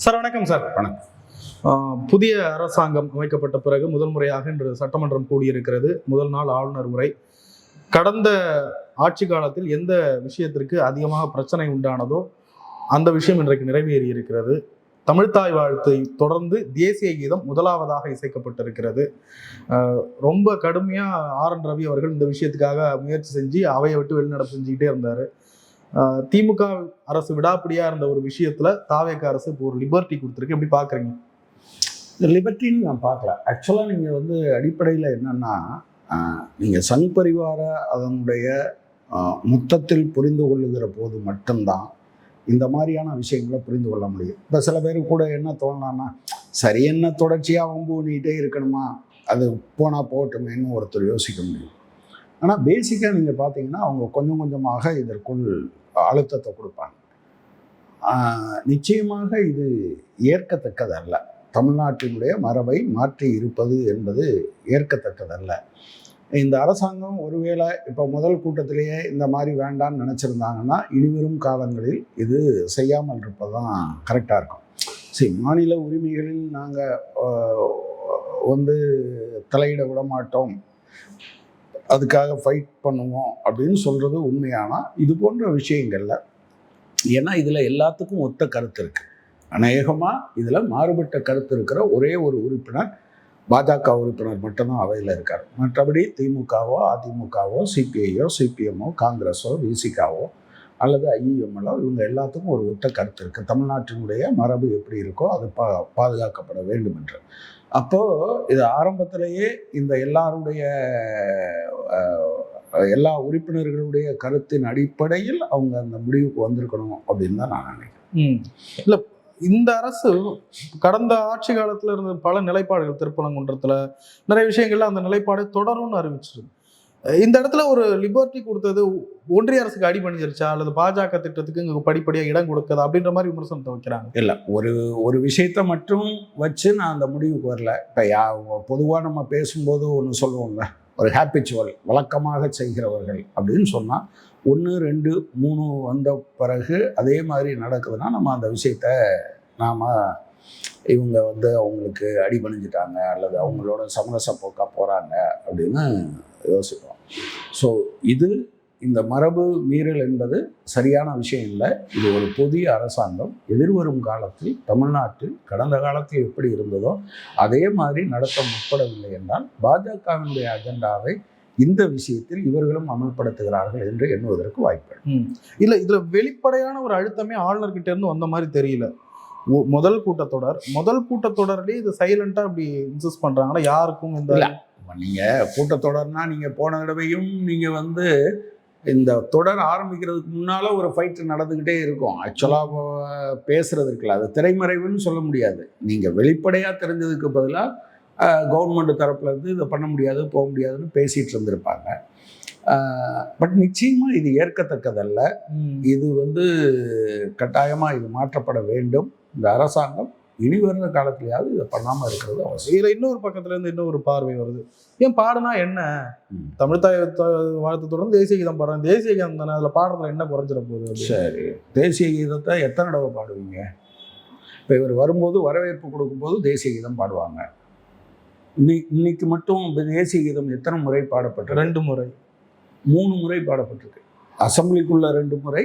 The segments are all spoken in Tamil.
சார் வணக்கம் சார். வணக்கம். புதிய அரசாங்கம் அமைக்கப்பட்ட பிறகு முதல் முறையாக இன்று சட்டமன்றம் கூடியிருக்கிறது. முதல் நாள் ஆளுநர் உரை. கடந்த ஆட்சி காலத்தில் எந்த விஷயத்திற்கு அதிகமாக பிரச்சனை உண்டானதோ அந்த விஷயம் இன்றைக்கு நிறைவேறி இருக்கிறது. தமிழ்த்தாய் வாழ்த்தை தொடர்ந்து தேசிய கீதம் முதலாவதாக இசைக்கப்பட்டிருக்கிறது. ரொம்ப கடுமையா ஆர்.என். ரவி அவர்கள் இந்த விஷயத்துக்காக முயற்சி செஞ்சு அவையை விட்டு வெளிநடப்பு செஞ்சுக்கிட்டே இருந்தாரு. திமுக அரசு விடாப்பிடியா இருந்த ஒரு விஷயத்துல தாவேக அரசு இப்போ ஒரு லிபர்ட்டி கொடுத்துருக்கு. எப்படி பாக்குறீங்க? இந்த லிபர்ட்டின்னு நான் பார்க்கல. ஆக்சுவலாக நீங்கள் அடிப்படையில் என்னன்னா, நீங்கள் சங் பரிவார அதனுடைய மொத்தத்தில் புரிந்து கொள்ளுகிற போது மட்டும்தான் இந்த மாதிரியான விஷயங்களை புரிந்து கொள்ள முடியும். இப்போ சில பேர் கூட என்ன தோணலான்னா, சரி என்ன தொடர்ச்சியாக வம்பு பண்ணிகிட்டே இருக்கணுமா, அது போனால் போகட்டுமேன்னு ஒருத்தர் யோசிக்க முடியும். ஆனால் பேசிக்காக நீங்கள் பார்த்தீங்கன்னா அவங்க கொஞ்சம் கொஞ்சமாக இதற்குள் அழுத்தத்தை கொடுப்பாங்க. நிச்சயமாக இது ஏற்கத்தக்கதல்ல. தமிழ்நாட்டினுடைய மரபை மாற்றி இருப்பது என்பது ஏற்கத்தக்கதல்ல. இந்த அரசாங்கம் ஒருவேளை இப்போ முதல் கூட்டத்திலேயே இந்த மாதிரி வேண்டான்னு நினச்சிருந்தாங்கன்னா இனிவரும் காலங்களில் இது செய்யாமல் இருப்பது தான் கரெக்டாக இருக்கும். சரி, மாநில உரிமைகளில் நாங்கள் தலையிட விட மாட்டோம், அதுக்காக ஃபைட் பண்ணுவோம் அப்படின்னு சொல்கிறது உண்மையானா இது போன்ற விஷயங்களில், ஏன்னா இதில் எல்லாத்துக்கும் ஒத்த கருத்து இருக்குது. அநேகமாக இதில் மாறுபட்ட கருத்து இருக்கிற ஒரே ஒரு உறுப்பினர் பாஜக உறுப்பினர் மட்டும்தான் அவையில் இருக்கார். மற்றபடி திமுகவோ அதிமுகவோ சிபிஐயோ சிபிஎம்மோ காங்கிரஸோ விசிகாவோ அல்லது ஐஎம்எல்லோ இவங்க எல்லாத்துக்கும் ஒரு ஒத்த கருத்து இருக்குது. தமிழ்நாட்டினுடைய மரபு எப்படி இருக்கோ அது பாதுகாக்கப்பட வேண்டும் என்று. அப்போது இது ஆரம்பத்திலேயே இந்த எல்லா உறுப்பினர்களுடைய கருத்தின் அடிப்படையில் அவங்க அந்த முடிவுக்கு வந்திருக்கணும் அப்படின்னு தான் நான் நினைக்கிறேன். இல்லை, இந்த அரசு கடந்த ஆட்சி காலத்துல இருந்த பல நிலைப்பாடுகள், திருப்பரங்குன்றத்துல நிறைய விஷயங்கள்ல அந்த நிலைப்பாடு தொடரும்னு அறிவிச்சிருக்கு. இந்த இடத்துல ஒரு லிபர்ட்டி கொடுத்தது ஒன்றிய அரசுக்கு அடிபணிஞ்சிருச்சா அல்லது பாஜக திட்டத்துக்கு இங்க படிப்படியா இடம் கொடுக்குது அப்படின்ற மாதிரி விமர்சனத்தை வைக்கிறாங்க. இல்லை, ஒரு விஷயத்த மட்டும் வச்சு நான் அந்த முடிவுக்கு வரல. இப்போ பொதுவாக நம்ம பேசும்போது ஒன்று சொல்லுவோங்க, ஒரு ஹேபிச்சுவல் வழக்கமாக செய்கிறவர்கள் அப்படின்னு சொன்னால் 1, 2, 3 வந்த பிறகு அதே மாதிரி நடக்குதுன்னா நம்ம அந்த விஷயத்த இவங்க அவங்களுக்கு அடிபணிஞ்சிட்டாங்க அல்லது அவங்களோட சமரச போக்காக போகிறாங்க அப்படின்னு யோசிப்போம். ஸோ இந்த மரபு மீறல் என்பது சரியான விஷயம் இல்லை. இது ஒரு புதிய அரசாங்கம் எதிர்வரும் காலத்தில் தமிழ்நாட்டில் கடந்த காலத்தில் எப்படி இருந்ததோ அதே மாதிரி நடத்த முற்படவில்லை என்றால் பாஜகவினுடைய அஜெண்டாவை இந்த விஷயத்தில் இவர்களும் அமல்படுத்துகிறார்கள் என்று எண்ணுவதற்கு வாய்ப்பு இல்லை. இதுல வெளிப்படையான ஒரு அழுத்தமே ஆளுநர்கிட்ட இருந்து வந்த மாதிரி தெரியல. முதல் கூட்டத்தொடர்லேயே இது சைலண்டா அப்படி இன்சிஸ்ட் பண்றாங்கன்னா யாருக்கும் இந்த நீங்கள் கூட்டத்தொடர்னா நீங்கள் போன தடவையும் நீங்கள் இந்த தொடர் ஆரம்பிக்கிறதுக்கு முன்னால் ஒரு ஃபைட்டு நடந்துக்கிட்டே இருக்கும். ஆக்சுவலாக பேசுகிறதுக்குல அது திரைமறைவுன்னு சொல்ல முடியாது. நீங்கள் வெளிப்படையாக தெரிஞ்சதுக்கு பதிலாக கவர்மெண்ட் தரப்புலேருந்து இதை பண்ண முடியாது போக முடியாதுன்னு பேசிகிட்டு இருந்திருப்பாங்க. பட் நிச்சயமாக இது ஏற்கத்தக்கதல்ல. இது கட்டாயமாக இது மாற்றப்பட வேண்டும். இந்த அரசாங்கம் இனி வருகிற காலத்திலேயாவது இதை பண்ணாமல் இருக்கிறது அவசியம். இதில் இன்னொரு பக்கத்துலேருந்து இன்னொரு பார்வை வருது. ஏன் பாடுனா என்ன, தமிழ்த்தாய் வாழ்த்து தொடர்ந்து தேசிய கீதம் பாடுறேன், தேசிய கீதம் தானே, அதில் பாடுறதுல என்ன குறைஞ்சிட போகுது? சரி, தேசிய கீதத்தை எத்தனை தடவை பாடுவீங்க? இப்போ இவர் வரும்போது வரவேற்பு கொடுக்கும்போது தேசிய கீதம் பாடுவாங்க. இன்னைக்கு மட்டும் தேசிய கீதம் எத்தனை முறை பாடப்பட்டு? 2 முறை 3 முறை பாடப்பட்டிருக்கு. அசம்பிளிக்குள்ள 2 முறை,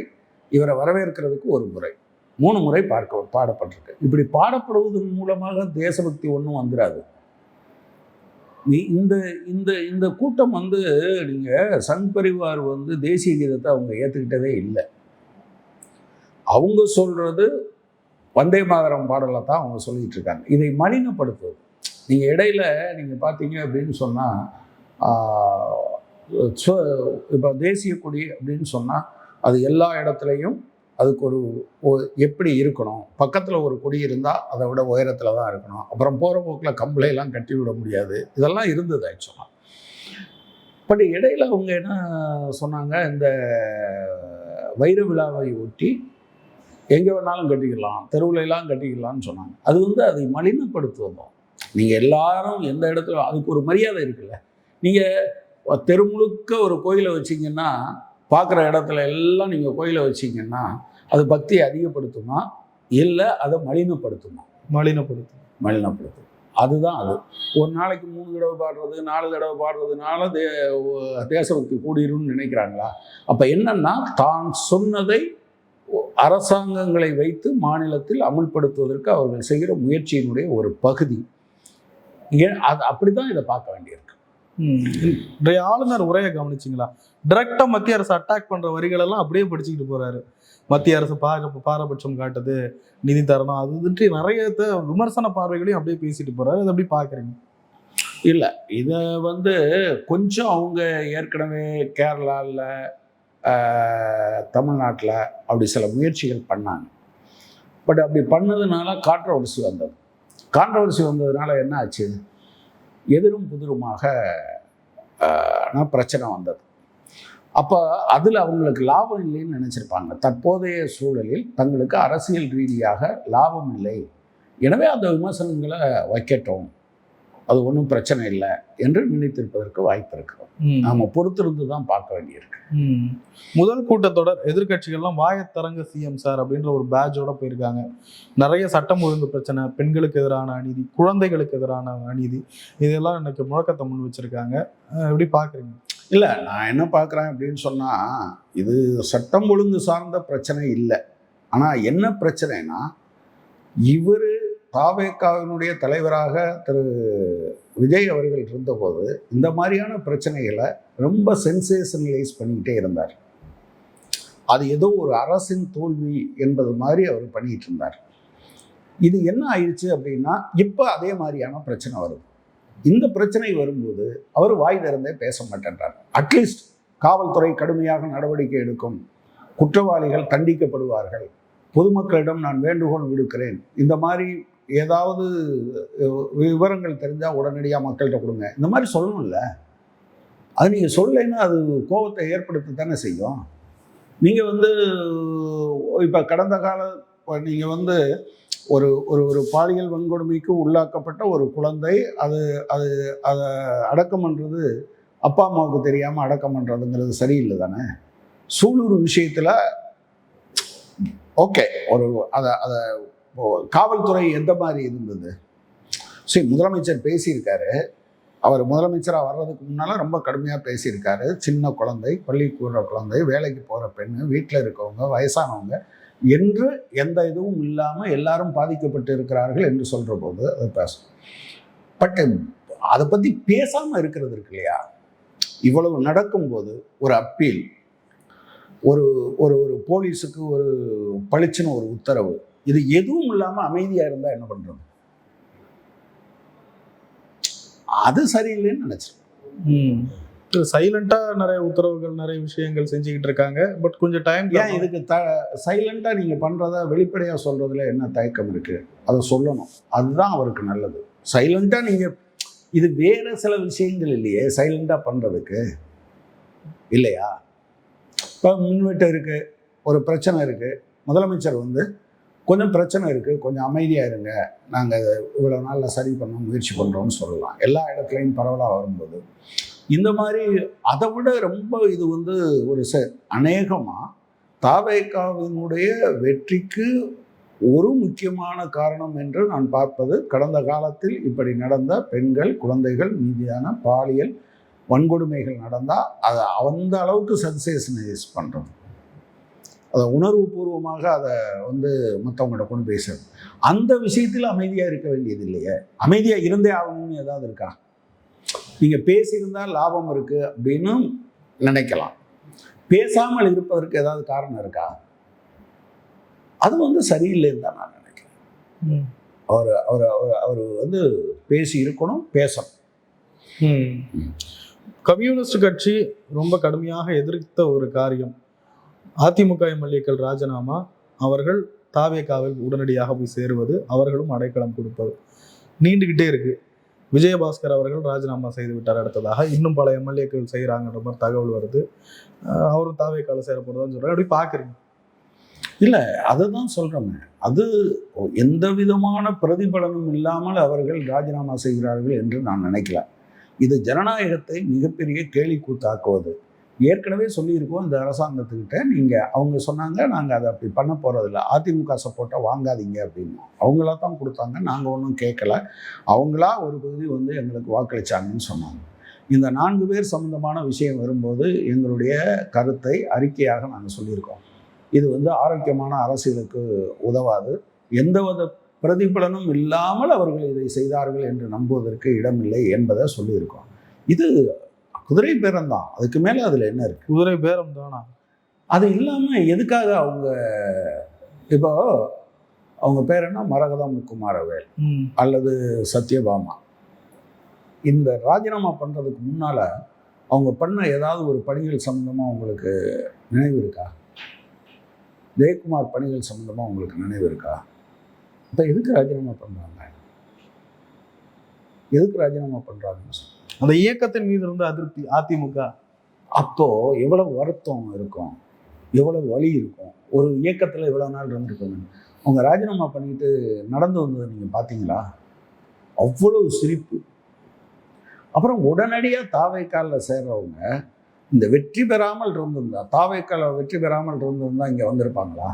இவரை வரவேற்கிறதுக்கு 1 முறை, 3 முறை பாடப்பட்டிருக்கு. இப்படி பாடப்படுவதன் மூலமாக தேசபக்தி ஒன்றும் வந்துடாது. இந்த கூட்டம் நீங்கள் சங் பரிவார் தேசிய கீதத்தை அவங்க ஏற்றுக்கிட்டதே இல்லை. அவங்க சொல்கிறது வந்தே மாதரம் பாடலை தான் அவங்க சொல்லிகிட்டு இருக்காங்க. இதை மலினப்படுத்துவது. நீங்கள் இடையில நீங்கள் பார்த்தீங்க அப்படின்னு சொன்னால், இப்போ தேசிய கொடி அப்படின்னு சொன்னால் அது எல்லா இடத்துலையும் அதுக்கு எப்படி இருக்கணும், பக்கத்தில் ஒரு கொடி இருந்தால் அதை விட உயரத்தில் தான் இருக்கணும், அப்புறம் போகிற போக்கில் கம்பளையெல்லாம் கட்டி விட முடியாது, இதெல்லாம் இருந்தது ஆக்சுவலாக. பட் இடையில அவங்க என்ன சொன்னாங்க, இந்த வைர விழாவை ஒட்டி எங்கே வேணாலும் கட்டிக்கலாம், தெருவுலாம் கட்டிக்கலாம்னு சொன்னாங்க. அது அதை மலினப்படுத்துவதும். நீங்கள் எல்லாரும் எந்த இடத்துல அதுக்கு ஒரு மரியாதை இருக்குல்ல. நீங்கள் தெரு முழுக்க ஒரு கோயிலை வச்சிங்கன்னா, பார்க்குற இடத்துல எல்லாம் நீங்கள் கோயிலை வச்சிங்கன்னா அது பக்தியை அதிகப்படுத்துமா இல்லை அதை மலினப்படுத்துமா, மலினப்படுத்தும். அதுதான் அது. ஒரு நாளைக்கு 3 தடவை பாடுறது, 4 தடவை பாடுறதுனால தேசபக்தி கூடிரும்னு நினைக்கிறாங்களா? அப்போ என்னன்னா, தான் சொன்னதை அரசாங்கங்களை வைத்து மாநிலத்தில் அமுல்படுத்துவதற்கு அவர்கள் செய்கிற முயற்சியினுடைய ஒரு பகுதி. அது அப்படிதான் இதை பார்க்க வேண்டியிருக்கு. இன்றைய ஆளுநர் உரையை கவனிச்சிங்களா? டைரக்டா மத்திய அரசு அட்டாக் பண்ற வரிகள் எல்லாம் அப்படியே படிச்சுக்கிட்டு போறாரு. மத்திய அரசு பாரபட்சம் காட்டுது, நிதி தரணும், அது நிறைய விமர்சன பார்வைகளையும் அப்படியே பேசிட்டு போறாரு. அதை எப்படி பாக்குறீங்க? இல்லை, இதை கொஞ்சம் அவங்க ஏற்கனவே கேரளாவில், தமிழ்நாட்டில் அப்படி சில முயற்சிகள் பண்ணாங்க. பட் அப்படி பண்ணதுனால கான்ட்ரவர்சி வந்ததுனால என்ன ஆச்சு? எதிரும் புதிருமாக பிரச்சனை வந்தது. அப்போ அதில் அவங்களுக்கு லாபம் இல்லைன்னு நினச்சிருப்பாங்க. தற்போதைய சூழலில் தங்களுக்கு அரசியல் ரீதியாக லாபம் இல்லை, எனவே அந்த விமர்சனங்களை வைக்கட்டும், அது ஒன்றும் பிரச்சனை இல்லை என்று நினைத்திருப்பதற்கு வாய்ப்பு இருக்கிறோம். நாம் பொறுத்திருந்து தான் பார்க்க வேண்டியிருக்கு. முதல் கூட்டத்தொடர் எதிர்கட்சிகள்லாம் வாயத்தரங்க சிஎம் சார் அப்படின்ற ஒரு பேட்சோட போயிருக்காங்க. நிறைய சட்டம் ஒழுங்கு பிரச்சனை, பெண்களுக்கு எதிரான அநீதி, குழந்தைகளுக்கு எதிரான அநீதி, இதெல்லாம் இன்னைக்கு முழக்கத்தை முன் வச்சிருக்காங்க. எப்படி பாக்குறீங்க? இல்லை, நான் என்ன பார்க்குறேன் அப்படின்னு சொன்னால், இது சட்டம் ஒழுங்கு சார்ந்த பிரச்சனை இல்லை. ஆனால் என்ன பிரச்சனைனா, இவர் தாவேகாவினுடைய தலைவராக திரு விஜய் அவர்கள் இருந்தபோது இந்த மாதிரியான பிரச்சனைகளை ரொம்ப சென்சேஷனலைஸ் பண்ணிக்கிட்டே இருந்தார். அது ஏதோ ஒரு அரசின் தோல்வி என்பது மாதிரி அவர் பண்ணிட்டு இருந்தார். இது என்ன ஆயிடுச்சு அப்படின்னா, இப்போ அதே மாதிரியான பிரச்சனை வருது. இந்த பிரச்சனை வரும்போது அவர் வாய் திறந்தே பேச மாட்டேன்றார். அட்லீஸ்ட் காவல்துறை கடுமையாக நடவடிக்கை எடுக்கும், குற்றவாளிகள் தண்டிக்கப்படுவார்கள், பொதுமக்களிடம் நான் வேண்டுகோள் விடுக்கிறேன், இந்த மாதிரி ஏதாவது விவரங்கள் தெரிஞ்சால் உடனடியாக மக்கள்கிட்ட கொடுங்க, இந்த மாதிரி சொல்லணும்ல. அது நீங்கள் சொல்லலைன்னா அது கோபத்தை ஏற்படுத்த தானே செய்யும். நீங்கள் இப்போ கடந்த கால நீங்கள் ஒரு ஒரு ஒரு பாலியல் வன்கொடுமைக்கு உள்ளாக்கப்பட்ட ஒரு குழந்தை அதை அடக்கம் பண்ணுறது, அப்பா அம்மாவுக்கு தெரியாமல் அடக்கம் பண்ணுறதுங்கிறது சரியில்லை தானே. சூலூர் விஷயத்தில் ஓகே, அதை காவல்துறை எந்த மாதிரி இருந்தது? சரி, முதலமைச்சர் பேசியிருக்காரு. அவர் முதலமைச்சராக வர்றதுக்கு முன்னால் ரொம்ப கடுமையாக பேசியிருக்காரு. சின்ன குழந்தை, பள்ளிக்கூட குழந்தை, வேலைக்கு போகிற பெண்ணு, வீட்டில் இருக்கவங்க, வயசானவங்க என்று எந்த இதுவும் இல்லாமல் எல்லாரும் பாதிக்கப்பட்டு இருக்கிறார்கள் என்று சொல்கிற போது அதை பேசும். பட் அதை பற்றி பேசாமல் இருக்கிறது இருக்கு இல்லையா? இவ்வளவு நடக்கும்போது ஒரு அப்பீல், ஒரு ஒரு ஒரு போலீஸுக்கு ஒரு பளிச்சுன்னு ஒரு உத்தரவு, இது எதுவும் இல்லாமல் அமைதியாக இருந்தால் என்ன பண்ணுறது? அது சரியில்லைன்னு நினைச்சிருக்கேன். சைலண்டா நிறைய உத்தரவுகள், நிறைய விஷயங்கள் செஞ்சுக்கிட்டு இருக்காங்க. பட் கொஞ்சம் டைம் ஏன் இதுக்கு சைலண்டா நீங்க பண்றத வெளிப்படையா சொல்றதுல என்ன தயக்கம் இருக்கு? அதை சொல்லணும், அதுதான் அவருக்கு நல்லது. சைலண்டா நீங்க இது வேற சில விஷயங்கள் இல்லையே சைலண்டா பண்றதுக்கு, இல்லையா? இப்போ மின்வெட்டு இருக்கு, ஒரு பிரச்சனை இருக்கு, முதலமைச்சர் கொஞ்சம் பிரச்சனை இருக்குது, கொஞ்சம் அமைதியாக இருங்க, நாங்கள் இவ்வளோ நாளில் சரி பண்ண முயற்சி பண்ணுறோம்னு சொல்லலாம். எல்லா இடத்துலையும் பரவலாக வரும்போது இந்த மாதிரி அதை விட ரொம்ப இது ஒரு அநேகமாக தாவேகாவினுடைய வெற்றிக்கு ஒரு முக்கியமான காரணம் என்று நான் பார்ப்பது, கடந்த காலத்தில் இப்படி நடந்த பெண்கள், குழந்தைகள் மீதான பாலியல் வன்கொடுமைகள் நடந்தால் அதை அந்த அளவுக்கு சென்சேஷனலைஸ் பண்ணுறது, அதை உணர்வுபூர்வமாக அதை மற்றவங்கள்ட்ட கொண்டு பேசுறது. அந்த விஷயத்தில் அமைதியாக இருக்க வேண்டியது இல்லையே. அமைதியாக இருந்தே ஆகணும்னு ஏதாவது இருக்கா? நீங்கள் பேசியிருந்தால் லாபம் இருக்குது அப்படின்னு நினைக்கலாம். பேசாமல் இருப்பதற்கு ஏதாவது காரணம் இருக்கா? அது சரியில்லைன்னு தான் நான் நினைக்கிறேன். அவர் பேசி இருக்கணும், பேசணும். கம்யூனிஸ்ட் கட்சி ரொம்ப கடுமையாக எதிர்த்த ஒரு காரியம் அதிமுக எம்எல்ஏக்கள் ராஜினாமா, அவர்கள் தாவேகாவில் உடனடியாக போய் சேருவது, அவர்களும் அடைக்கலம் கொடுப்பது நீண்டுகிட்டே இருக்கு. விஜயபாஸ்கர் அவர்கள் ராஜினாமா செய்து விட்டார் அடுத்ததாக. இன்னும் பல எம்எல்ஏக்கள் செய்கிறாங்கன்ற மாதிரி தகவல் வருது. அவரும் தாவேகாவில் சேர போகிறதான்னு சொல்கிறாங்க. எப்படி பார்க்குறீங்க? இல்லை, அதை தான் சொல்கிறோமே, அது எந்த விதமான பிரதிபலனும் இல்லாமல் அவர்கள் ராஜினாமா செய்கிறார்கள் என்று நான் நினைக்கல. இது ஜனநாயகத்தை மிகப்பெரிய கேலிக்கூத்தாக்குவது. ஏற்கனவே சொல்லியிருக்கோம் இந்த அரசாங்கத்துக்கிட்ட. அவங்க சொன்னாங்க நாங்கள் அதை அப்படி பண்ண போகிறதில்ல, அதிமுக சப்போர்ட்டை வாங்காதீங்க அப்படின்னு. அவங்களா தான் கொடுத்தாங்க, நாங்கள் ஒன்றும் கேட்கல. அவங்களா ஒரு பகுதி எங்களுக்கு வாக்களிச்சாங்கன்னு சொன்னாங்க. இந்த 4 பேர் சம்பந்தமான விஷயம் வரும்போது எங்களுடைய கருத்தை அறிக்கையாக நாங்கள் சொல்லியிருக்கோம். இது ஆரோக்கியமான அரசியலுக்கு உதவாது, எந்தவித பிரதிபலனும் இல்லாமல் அவர்கள் இதை செய்தார்கள் என்று நம்புவதற்கு இடமில்லை என்பதை சொல்லியிருக்கோம். இது குதிரை பேரம் தான், அதுக்கு மேலே அதில் என்ன இருக்கு? குதிரை பேரம் தானா? அது இல்லாமல் எதுக்காக இப்போ அவங்க பேர் என்ன, மரகதம் குமாரவேல் அல்லது சத்யபாமா, இந்த ராஜினாமா பண்ணுறதுக்கு முன்னால் அவங்க பண்ண ஏதாவது ஒரு பணிகள் சம்மந்தமாக உங்களுக்கு நினைவு இருக்கா? ஜெயக்குமார் பணிகள் சம்மந்தமாக உங்களுக்கு நினைவு இருக்கா? இப்போ எதுக்கு ராஜினாமா பண்ணுறாங்க? எதுக்கு ராஜினாமா பண்ணுறாங்கன்னு சொல்லி அந்த இயக்கத்தின் மீது இருந்த அதிருப்தி அதிமுக. அப்போது எவ்வளவு வருத்தம் இருக்கும், எவ்வளவு வலி இருக்கும். ஒரு இயக்கத்தில் இவ்வளோ நாள் இருந்துருக்கோங்க. அவங்க ராஜினாமா பண்ணிட்டு நடந்து வந்ததை நீங்கள் பார்த்தீங்களா? அவ்வளவு சிரிப்பு. அப்புறம் உடனடியாக தாவைக்காலில் சேர்றவங்க இந்த வெற்றி பெறாமல் இருந்திருந்தா, தாவைக்கால வெற்றி பெறாமல் இருந்திருந்தா இங்கே வந்திருப்பாங்களா?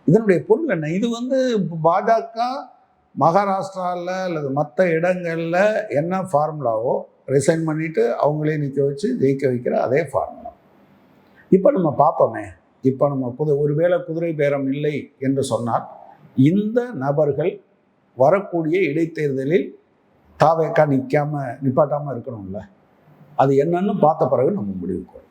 இதனுடைய பொருள் என்ன? இது பாஜக மகாராஷ்டிராவில் அல்லது மற்ற இடங்களில் என்ன ஃபார்முலாவோ ரிசைன் பண்ணிவிட்டு அவங்களே நிற்க வச்சு ஜெயிக்க வைக்கிற அதே ஃபார்முலா. இப்போ நம்ம பார்ப்போமே, இப்போ நம்ம ஒருவேளை குதிரை பேரம் இல்லை என்று சொன்னால் இந்த நபர்கள் வரக்கூடிய இடைத்தேர்தலில் தாவேக்கா நிப்பாட்டாமல் இருக்கணும்ல. அது என்னன்னு பார்த்த பிறகு நம்ம முடிவுக்கு வரும்.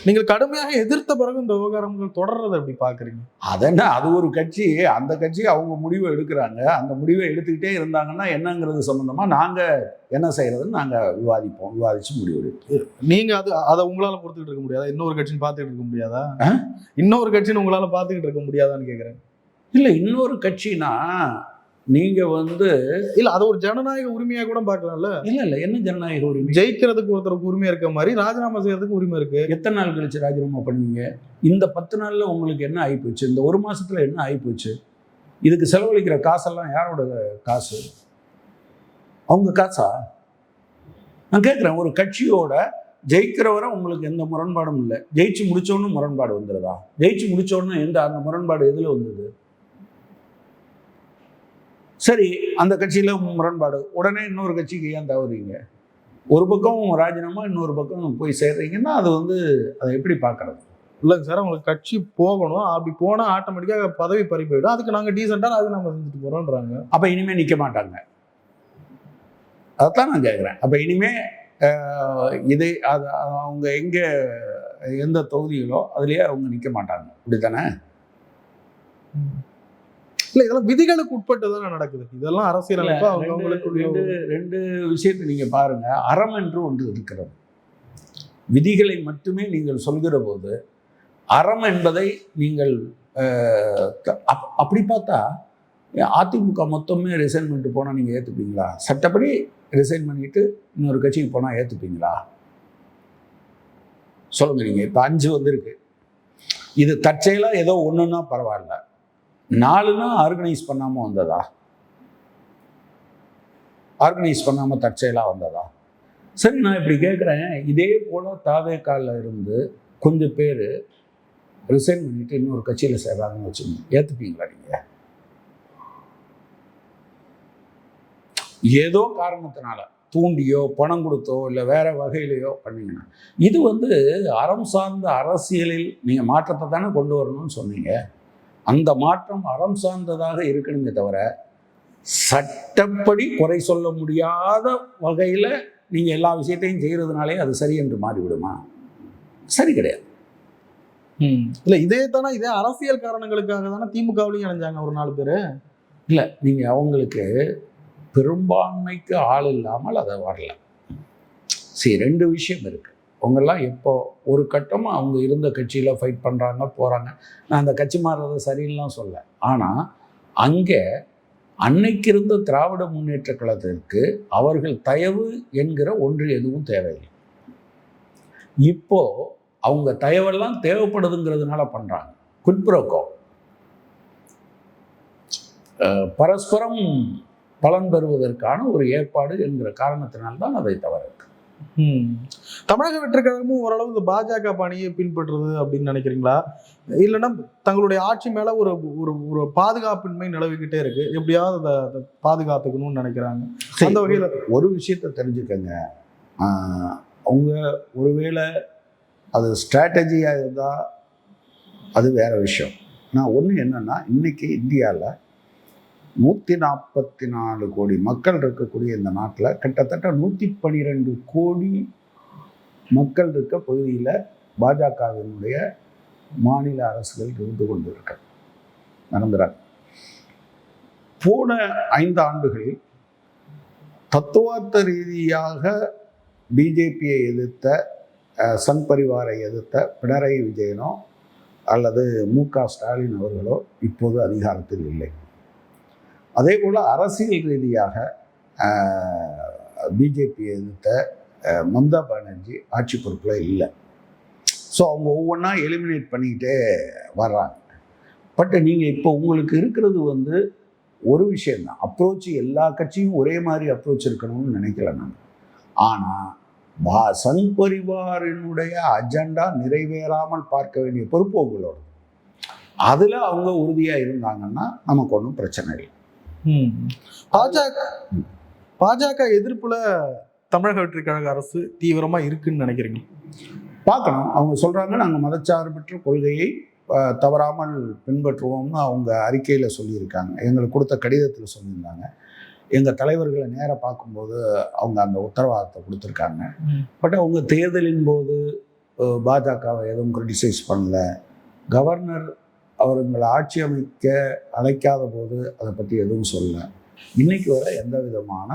நீங்கள் கடுமையாக எதிர்த்த பிறகு இந்த விவகாரங்கள் தொடர்றதை எப்படி பார்க்குறீங்க? அதென்ன, அது ஒரு கட்சி, அந்த கட்சி அவங்க முடிவை எடுக்கிறாங்க. அந்த முடிவை எடுத்துக்கிட்டே இருந்தாங்கன்னா என்னங்கிறது சம்மந்தமாக நாங்கள் என்ன செய்கிறதுன்னு நாங்கள் விவாதித்து முடிவெடுப்போம். நீங்கள் அதை உங்களால் பொறுத்துக்கிட்டு இருக்க முடியாதா? இன்னொரு கட்சின்னு பார்த்துக்கிட்டு இருக்க முடியாதா? இன்னொரு கட்சின்னு உங்களால் பார்த்துக்கிட்டு இருக்க முடியாதான்னு கேட்குறேன். இல்லை, இன்னொரு கட்சினா நீங்கள் இல்லை, அது ஒரு ஜனநாயக உரிமையாக கூட பார்க்கலாம்ல. இல்லை, என்ன ஜனநாயக உரிமை? ஜெயிக்கிறதுக்கு ஒருத்தருக்கு உரிமை இருக்க மாதிரி ராஜினாமா செய்யறதுக்கு உரிமை இருக்கு. எத்தனை நாள் கழிச்சு ராஜினாமா பண்ணுவீங்க? இந்த 10 நாளில் உங்களுக்கு என்ன ஆகிப்போச்சு? இந்த 1 மாதத்தில் என்ன ஆகிப்போச்சு? இதுக்கு செலவழிக்கிற காசெல்லாம் யாரோட காசு? அவங்க காசா? நான் கேட்குறேன், ஒரு கட்சியோட ஜெயிக்கிறவரை உங்களுக்கு எந்த முரண்பாடும் இல்லை, ஜெயிச்சு முடிச்சோன்னு முரண்பாடு வந்துடுதா? ஜெயிச்சு முடிச்சோன்னு அந்த முரண்பாடு எதில் வந்தது? சரி, அந்த கட்சியில் முரண்பாடு, உடனே இன்னொரு கட்சிக்கு ஏன் தவறீங்க? ஒரு பக்கம் ராஜினாமா, இன்னொரு பக்கம் போய் சேர்றீங்கன்னா அது அதை எப்படி பார்க்கறது? இல்லைங்க சார், அவங்களுக்கு கட்சி போகணும், அப்படி போனால் ஆட்டோமேட்டிக்காக பதவி பறி போயிடும். அதுக்கு நாங்கள் டீசெண்டாக ராஜினாமா செஞ்சுட்டு போகிறோன்றாங்க. அப்போ இனிமேல் நிற்க மாட்டாங்க. அதைத்தான் நான் கேட்குறேன். அப்போ இனிமேல் அவங்க எந்த தொகுதிகளோ அதுலேயே அவங்க நிற்க மாட்டாங்க, அப்படித்தானே? இல்லை, இதெல்லாம் விதிகளுக்கு உட்பட்டு தானே நடக்குது. இதெல்லாம் அரசியலமைப்பு அவங்களுக்கு. ரெண்டு விஷயத்தை நீங்கள் பாருங்கள். அறம் என்று ஒன்று இருக்கிறது. விதிகளை மட்டுமே நீங்கள் சொல்கிற போது அறம் என்பதை நீங்கள் அப்படி பார்த்தா அதிமுக மொத்தமே ரிசைன் பண்ணிட்டு போனால் நீங்கள் ஏற்றுப்பீங்களா? சட்டப்படி ரிசைன் பண்ணிட்டு இன்னொரு கட்சிக்கு போனால் ஏற்றுப்பீங்களா? சொல்லுங்க. நீங்கள் இப்போ 5 வந்திருக்கு, இது தற்செயலாக ஏதோ ஒன்றுன்னா பரவாயில்ல, 4னா ஆர்கனைஸ் பண்ணாமல் வந்ததா? ஆர்கனைஸ் பண்ணாமல் தற்செயலாக வந்ததா? சரி, நான் இப்படி கேட்குறேன், இதே போல் தாவேக்காலில் இருந்து கொஞ்சம் பேர் ரிசைன் பண்ணிட்டு இன்னொரு கட்சியில் சேர்றாங்கன்னு வச்சுக்கோங்க, ஏற்றுப்பீங்களா? நீங்கள் ஏதோ காரணத்தினால தூண்டியோ பணம் கொடுத்தோ இல்லை வேற வகையிலையோ பண்ணீங்கன்னா, இது அறம் சார்ந்த அரசியலில் நீங்கள் மாற்றத்தை தானே கொண்டு வரணும்னு சொன்னீங்க. அந்த மாற்றம் அறம் சார்ந்ததாக இருக்கணுமே தவிர சட்டப்படி குறை சொல்ல முடியாத வகையில் நீங்கள் எல்லா விஷயத்தையும் செய்கிறதுனாலே அது சரி என்று மாறிவிடுமா? சரி கிடையாது. இல்லை, இதே அரசியல் காரணங்களுக்காக தானே திமுகவிலையும் இணைஞ்சாங்க ஒரு 4 பேர். இல்லை, நீங்கள் அவங்களுக்கு பெரும்பான்மைக்கு ஆள் இல்லாமல் அதை வரல. சரி, 2 விஷயம் இருக்குது. அவங்கெல்லாம் எப்போ ஒரு கட்டமாக அவங்க இருந்த கட்சியில் ஃபைட் பண்ணுறாங்க, போகிறாங்க. நான் அந்த கட்சி மாறுறதை சரியில்லாம் சொல்ல. ஆனால் அங்கே அன்னைக்கு இருந்த திராவிட முன்னேற்ற கழகத்திற்கு அவர்கள் தயவு என்கிற ஒன்று எதுவும் தேவையில்லை. இப்போது அவங்க தயவெல்லாம் தேவைப்படுதுங்கிறதுனால பண்ணுறாங்க. குட்ப்ரோக்கோ, பரஸ்பரம் பலன் பெறுவதற்கான ஒரு ஏற்பாடு என்கிற காரணத்தினால்தான் அதை தவறு. தமிழக வெற்றிக் கழகமும் ஓரளவு இந்த பாஜக பணியை பின்பற்றுறது அப்படின்னு நினைக்கிறீங்களா? இல்லைன்னா தங்களுடைய ஆட்சி மேல ஒரு ஒரு ஒரு பாதுகாப்பின்மை நிலவிக்கிட்டே இருக்கு, எப்படியாவது அதை பாதுகாத்துக்கணும்னு நினைக்கிறாங்க. அந்த வகையில ஒரு விஷயத்தை தெரிஞ்சுக்கங்க, அவங்க ஒருவேளை அது ஸ்ட்ராட்டஜியாக இருந்தால் அது வேற விஷயம். நான் ஒன்று என்னன்னா, இன்னைக்கு இந்தியாவில் 144 கோடி மக்கள் இருக்கக்கூடிய இந்த நாட்டில் கிட்டத்தட்ட 112 கோடி மக்கள் இருக்க பகுதியில் பாஜகவினுடைய மாநில அரசுகள் இருந்து கொண்டு இருக்க நடந்துறாங்க. போன 5 ஆண்டுகளில் தத்துவார்த்த ரீதியாக பிஜேபியை எதிர்த்த, சங் பரிவாரை எதிர்த்த பினராயி விஜயனோ அல்லது மு.க. ஸ்டாலின் அவர்களோ இப்போது அதிகாரத்தில் இல்லை. அதே போல் அரசியல் ரீதியாக பிஜேபியை எதிர்த்த மம்தா பானர்ஜி ஆட்சி பொறுப்பில் இல்லை. ஸோ அவங்க ஒவ்வொன்றா எலிமினேட் பண்ணிக்கிட்டே வர்றாங்க. பட் நீங்கள் இப்போ உங்களுக்கு இருக்கிறது வந்து ஒரு விஷயந்தான், அப்ரோச் எல்லா கட்சியும் ஒரே மாதிரி அப்ரோச் இருக்கணும்னு நினைக்கல நான். ஆனால் சங் பரிவாரினுடைய அஜெண்டா நிறைவேறாமல் பார்க்க வேண்டிய பொறுப்பு உங்களோட. அதில் அவங்க உறுதியாக இருந்தாங்கன்னா நமக்கு ஒன்றும் பிரச்சனை இல்லை. பாஜக எதிர்ப்புல தமிழக வெற்றிக் கழக அரசு தீவிரமா இருக்குன்னு நினைக்கிறீங்க? பார்க்கணும். அவங்க சொல்றாங்க, நாங்கள் மதச்சார்பற்ற கொள்கையை தவறாமல் பின்பற்றுவோம்னு அவங்க அறிக்கையில் சொல்லியிருக்காங்க. எங்களுக்கு கொடுத்த கடிதத்தில் சொல்லியிருந்தாங்க. எங்கள் தலைவர்களை நேராக பார்க்கும்போது அவங்க அந்த உத்தரவாதத்தை கொடுத்துருக்காங்க. பட் அவங்க தேர்தலின் போது பாஜகவை எதுவும் கிரிட்டிசைஸ் பண்ணல. கவர்னர் அவர்களை ஆட்சி அமைக்க அழைக்காத போது அதை பற்றி எதுவும் சொல்லல. இன்னைக்கு வர எந்த விதமான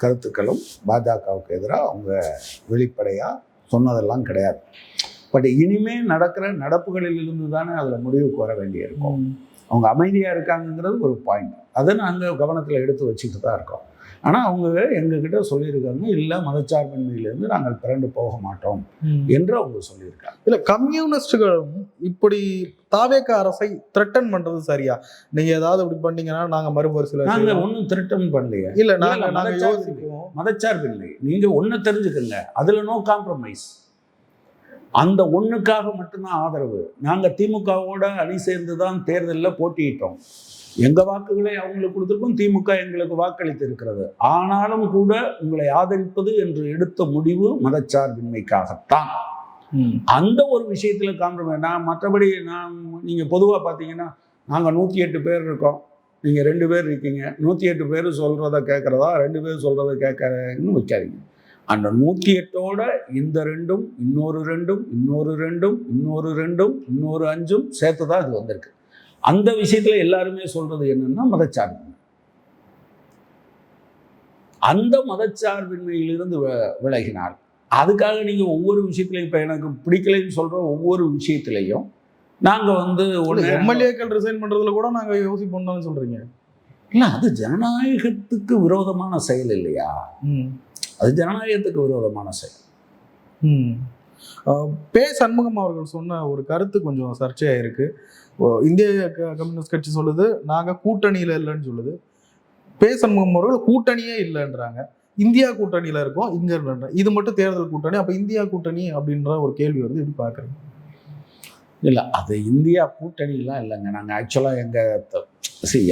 கருத்துக்களும் பாஜகவுக்கு எதிராக அவங்க வெளிப்படையாக சொன்னதெல்லாம் கிடையாது. பட் இனிமேல் நடக்கிற நடப்புகளில் இருந்து தானே அதில் முடிவுக்கு வர வேண்டியிருக்கும். அவங்க அமைதியாக இருக்காங்கங்கிறது ஒரு பாயிண்ட், அதை நாங்கள் கவனத்தில் எடுத்து வச்சுட்டு தான் இருக்கோம். ஆனால் அவங்க எங்ககிட்ட சொல்லியிருக்காங்க, இல்லை மதச்சார்பின்மையிலேருந்து நாங்கள் பிறண்டு போக மாட்டோம் என்று அவங்க சொல்லியிருக்காங்க. இல்லை, கம்யூனிஸ்டுகளும் இப்படி தாவேக அரசை த்ரெட்டன் பண்றது சரியா? நீங்க ஏதாவது இப்படி பண்ணீங்கன்னா நாங்க மறுபரிசீலனை. நாங்கள் ஒன்றும் த்ரெட்டன் பண்ணலையே. இல்லை, நாங்கள் யோசிப்போம். மதச்சார்பின்மை நீங்க ஒன்று தெரிஞ்சுக்கங்க, அதுல நோ காம்ப்ரமைஸ். அந்த ஒன்றுக்காக மட்டும்தான் ஆதரவு. நாங்கள் திமுகவோட அணி சேர்ந்து தான் தேர்தலில் போட்டியிட்டோம். எங்கள் வாக்குகளை அவங்களுக்கு கொடுத்துருக்கோம், திமுக எங்களுக்கு வாக்களித்து இருக்கிறது. ஆனாலும் கூட உங்களை ஆதரிப்பது என்று எடுத்த முடிவு மதச்சார்பின்மைக்காகத்தான். அந்த ஒரு விஷயத்தில் காம்ப்ரமைஸ். மற்றபடி நீங்கள் பொதுவாக பார்த்தீங்கன்னா, நாங்கள் 108 பேர் இருக்கோம், நீங்கள் 2 பேர் இருக்கீங்க. 108 பேர் சொல்கிறத கேட்குறதா, 2 பேர் சொல்கிறத கேட்குறன்னு வைக்காதீங்க. அந்த 108ஓட இந்த 2ம் இன்னொரு 2ம் இன்னொரு 2ம் இன்னொரு 2ம் இன்னொரு 5ம் சேர்த்து தான் இது வந்திருக்கு. அந்த விஷயத்தில் எல்லாருமே சொல்றது என்னன்னா மதச்சார்பின்மை. அந்த மதச்சார்பின்மையிலிருந்து விலகினால், அதுக்காக நீங்கள் ஒவ்வொரு விஷயத்திலையும், இப்போ எனக்கு பிடிக்கலைன்னு சொல்கிற ஒவ்வொரு விஷயத்திலையும் நாங்கள் வந்து எம்எல்ஏக்கள் ரிசைன் பண்ணுறதுல கூட நாங்கள் யோசிப்போம்னு சொல்கிறீங்க. இல்லை, அது ஜனநாயகத்துக்கு விரோதமான செயல் இல்லையா? அது ஜனநாயகத்துக்கு விரோதமான செயல். பே. சண்முகம் அவர்கள் சொன்ன ஒரு கருத்து கொஞ்சம் சர்ச்சையாக இருக்கு. இந்திய கம்யூனிஸ்ட் கட்சி சொல்லுது நாங்கள் கூட்டணியில் இல்லைன்னு சொல்லுது. பே. சண்முகம் அவர்கள் கூட்டணியே இல்லைன்றாங்க. இந்தியா கூட்டணியில் இருக்கோம் இங்க இல்லைன்ற, இது மட்டும் தேர்தல் கூட்டணி, அப்போ இந்தியா கூட்டணி அப்படின்ற ஒரு கேள்வி வருது. எப்படி பார்க்குறீங்க? இல்லை, அது இந்தியா கூட்டணிலாம் இல்லைங்க. நாங்கள் ஆக்சுவலாக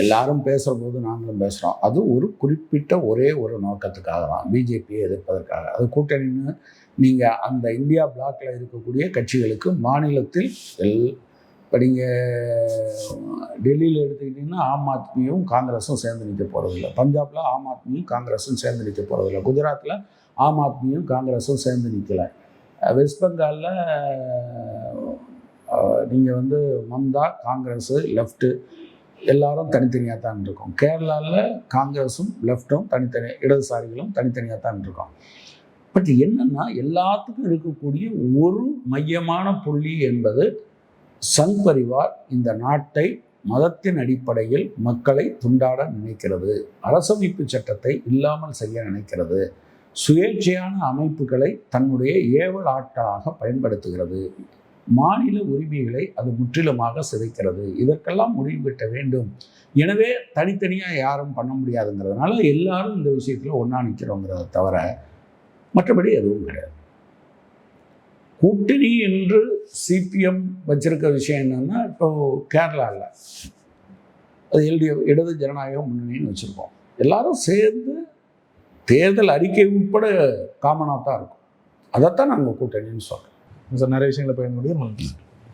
எல்லாரும் பேசுகிற போது நாங்களும் பேசுகிறோம். அது ஒரு குறிப்பிட்ட ஒரே ஒரு நோக்கத்துக்காக தான், பிஜேபியை எதிர்ப்பதற்காக. அது கூட்டணின்னு நீங்கள் அந்த இந்தியா பிளாக்ல இருக்கக்கூடிய கட்சிகளுக்கு மாநிலத்தில் இப்போ நீங்கள் டெல்லியில் எடுத்துக்கிட்டிங்கன்னா ஆம் ஆத்மியும் காங்கிரஸும் சேர்ந்து நிற்க போகிறதில்ல. பஞ்சாபில் ஆம் ஆத்மியும் காங்கிரஸும் சேர்ந்து நிற்க போகிறதில்ல. குஜராத்தில் ஆம் ஆத்மியும் காங்கிரஸும் சேர்ந்து நிற்கலை. வெஸ்ட் பெங்காலில் நீங்கள் வந்து மம்தா, காங்கிரஸு, லெஃப்ட்டு எல்லாரும் தனித்தனியாக தான் இருக்கோம். கேரளாவில் காங்கிரஸும் லெஃப்ட்டும் தனித்தனியாக, இடதுசாரிகளும் தனித்தனியாக தான் இருக்கோம். பட் என்னன்னா, எல்லாத்துக்கும் இருக்கக்கூடிய ஒரு மையமான புள்ளி என்பது சங் பரிவார் இந்த நாட்டை மதத்தின் அடிப்படையில் மக்களை துண்டாட நினைக்கிறது, அரசமைப்பு சட்டத்தை இல்லாமல் செய்ய நினைக்கிறது, சுயேட்சையான அமைப்புகளை தன்னுடைய ஏவல் ஆட்களாக பயன்படுத்துகிறது. மாநில உரிமைகளை அது முற்றிலுமாக சிதைக்கிறது. இதற்கெல்லாம் முடிவு கட்ட வேண்டும். எனவே தனித்தனியாக யாரும் பண்ண முடியாதுங்கிறதுனால எல்லாரும் இந்த விஷயத்தில் ஒன்றா நிற்கிறோங்கிறத தவிர மற்றபடி எதுவும் கிடையாது. கூட்டணி என்று சிபிஎம் வச்சிருக்க விஷயம் என்னன்னா, இப்போ கேரளாவில் அது இடது ஜனநாயக முன்னணின்னு வச்சுருக்கோம். எல்லாரும் சேர்ந்து தேர்தல் அறிக்கை உட்பட காமனாக தான் இருக்கும். அதைத்தான் நாங்கள் கூட்டணின்னு சொல்கிறோம். சார் நிறைய விஷயங்களை பயன்படுத்தி